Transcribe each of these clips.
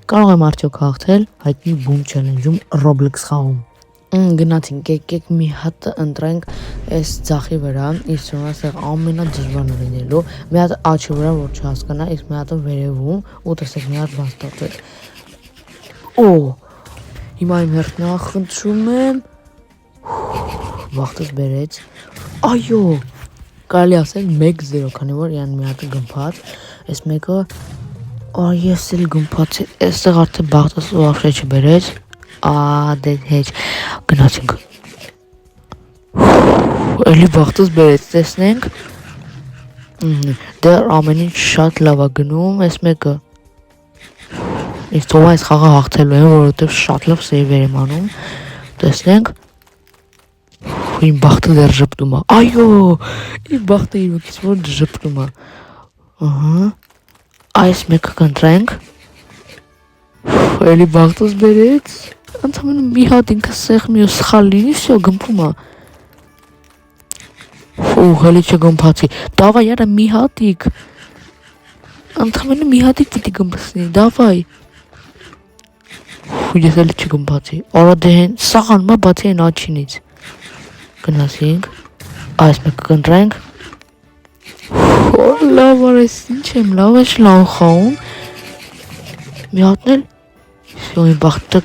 Կարող եմ արդյոք հաղթել հայտնի Boom Challenge-ում Roblox խաղում։ Գնացինք, եկեք մի հատ ընտրենք այս ձախի վրա, իսկ ասեղ ամենադժվարն է լինելու, մի հատ աչի վրա, որ չհասկանա, իսկ մի հատը վերևում, ու տեսեք մի հատ բաց տածել։ Հիմա իմ հերթն է, խնդրում եմ։ Վախտս բերեց։ Այո, կարելի ասել 1-0, քանի որ իրան մի հատը գմփած, այս մեկը ես էլ գմփած է, այստեղ արդեն բախտս вообще չբերեց։ Դե հեչ գնացինք։ Էլի բախտս բերեց, տեսնենք։ Դեռ ամեն ինչ շատ լավ է գնում, այս մեկը։ Իսկ թող այս խաղը հաղթելու եմ, որովհետև շատ լավ սեյվեր եմ անում։ Տեսնենք։ Իմ բախտը դեռ ժպտում է։ Այո, իմ բախտը իրոքից որ ժպտում է։ Այս մեկը կընտրենք։ Էլի բախտս բերեց։ Ընդհանրապես մի հատ ինքը սեղմի ու սխալ լինի, всё գմփում է։ Հələ չգմփացի։ Դավայ, яра մի հատիկ։ Ընդհանրապես մի հատիկ պիտի գմփսնի, դավայ։ Ես էլ չգմփացի։ Արա դե հեն սաղան մա բացի այն աչինից։ Գնացինք։ Այս մեկը կընտրենք։ Լավ արես, ինչ եմ, լավ է լավ խաղում։ Մի հատն էլ всё իմ բախտը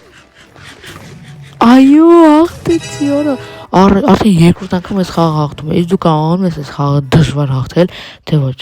Այո, հաղթեցի, արա։ Արդեն երկրորդ անգամ այս խաղը հաղթում եմ։ Իսկ դու կարող ես այս խաղը դժվար հաղթել, թե ոչ։